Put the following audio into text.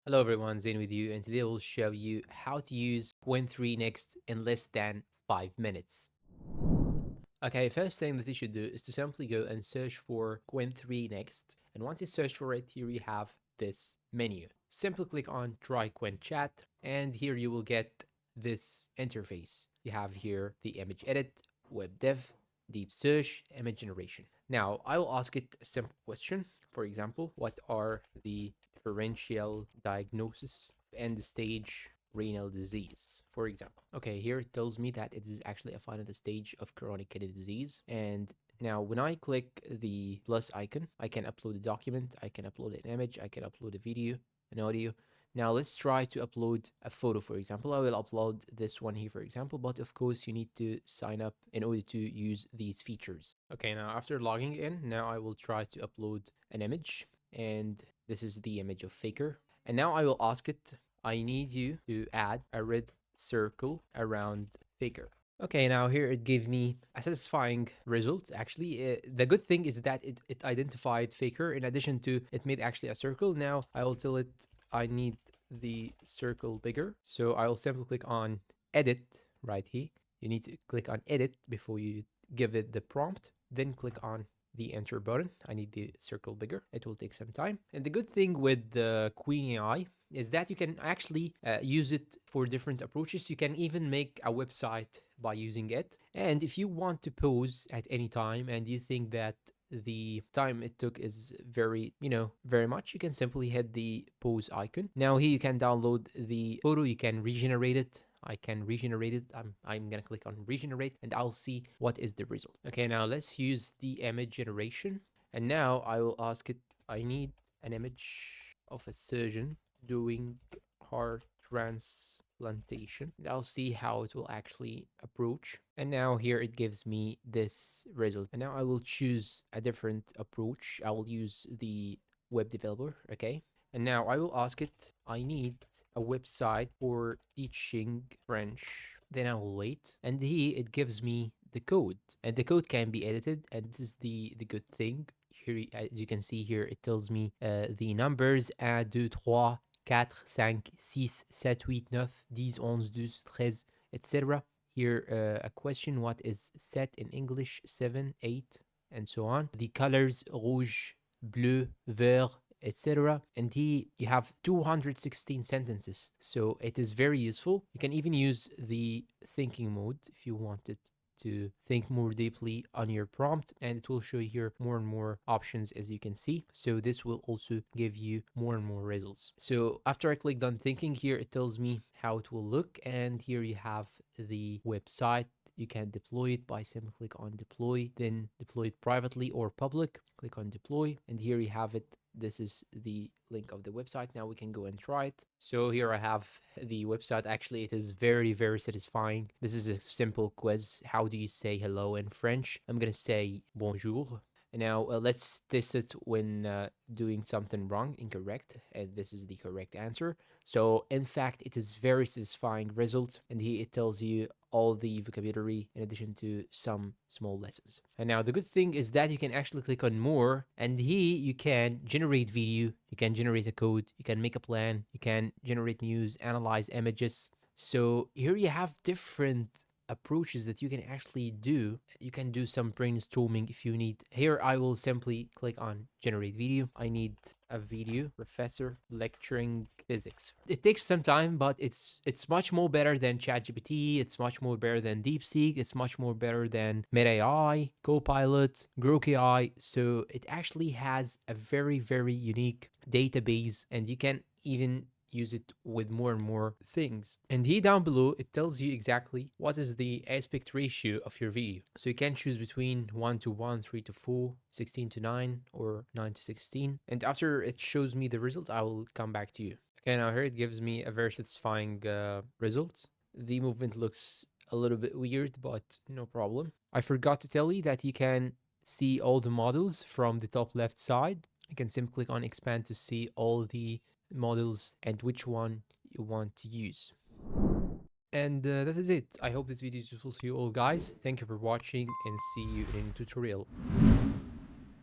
Hello everyone, Zain with you, and today we'll show you how to use Qwen 3 Next in less than 5 minutes. Okay, first thing that you should do is to simply go and search for Qwen 3 Next, and once you search for it, here you have this menu. Simply click on Try Qwen Chat, and here you will get this interface. You have here the image edit, web dev, deep search, image generation. Now, I will ask it a simple question. For example, what are the differential diagnosis of end stage renal disease, for example? Okay, here it tells me that it is actually a final stage of chronic kidney disease. And now when I click the plus icon, I can upload a document, I can upload an image, I can upload a video, an audio. Now let's try to upload a photo, for example. I will upload this one here, for example, but of course you need to sign up in order to use these features. Okay, now after logging in, now I will try to upload an image, and this is the image of Faker. And now I will ask it, I need you to add a red circle around Faker. Okay, now here it gave me a satisfying result. Actually, the good thing is that it identified Faker. In addition to it made actually a circle. Now I will tell it I need the circle bigger. So I will simply click on edit right here. You need to click on edit before you give it the prompt. Then click on the enter button. I need the circle bigger. It will take some time. And the good thing with the Qwen AI is that you can actually use it for different approaches. You can even make a website by using it. And if you want to pause at any time and you think that the time it took is very much, you can simply hit the pause icon. Now here you can download the photo, you can regenerate it. I can regenerate it. I'm gonna click on regenerate and I'll see what is the result. Okay, now let's use the image generation. And now I will ask it, I need an image of a surgeon doing heart transplantation. And I'll see how it will actually approach. And now here it gives me this result. And now I will choose a different approach. I will use the web developer, okay? And now I will ask it, I need a website for teaching French. Then I will wait. And here it gives me the code. And the code can be edited. And this is the good thing. Here, as you can see here, it tells me the numbers 1, 2, 3, 4, 5, 6, 7, 8, 9, 10, 11, 12, 13, etc. Here, a question, what is set in English? 7, 8, and so on. The colors, rouge, bleu, vert, etc. And here you have 216 sentences. So it is very useful. You can even use the thinking mode if you wanted to think more deeply on your prompt, and it will show you here more and more options, as you can see. So this will also give you more and more results. So after I clicked on thinking, here it tells me how it will look, and here you have the website. You can deploy it by simply click on deploy, then deploy it privately or public. Click on deploy, and here you have it. This is the link of the website. Now we can go and try it. So here I have the website. Actually, it is very satisfying. This is a simple quiz. How do you say hello in French? I'm gonna say bonjour. Now let's test it when doing something wrong, incorrect, and this is the correct answer. So in fact, it is very satisfying result, and here it tells you all the vocabulary in addition to some small lessons. And now the good thing is that you can actually click on more, and here you can generate video, you can generate a code, you can make a plan, you can generate news, analyze images. So here you have different approaches that you can actually do. You can do some brainstorming if you need. Here I will simply click on generate video. I need a video professor lecturing physics. It takes some time, but it's much more better than ChatGPT. It's much more better than DeepSeek. It's much more better than MedAI, Copilot, Grok AI. So it actually has a very unique database, and you can even use it with more and more things. And here down below, it tells you exactly what is the aspect ratio of your video. So you can choose between 1:1, 3:4, 16:9, or 9:16. And after it shows me the result, I will come back to you. Okay, now here it gives me a very satisfying result. The movement looks a little bit weird, but no problem. I forgot to tell you that you can see all the models from the top left side. You can simply click on expand to see all the models and which one you want to use. And that is it. I hope this video is useful to you all, guys. Thank you for watching, and see you in the tutorial.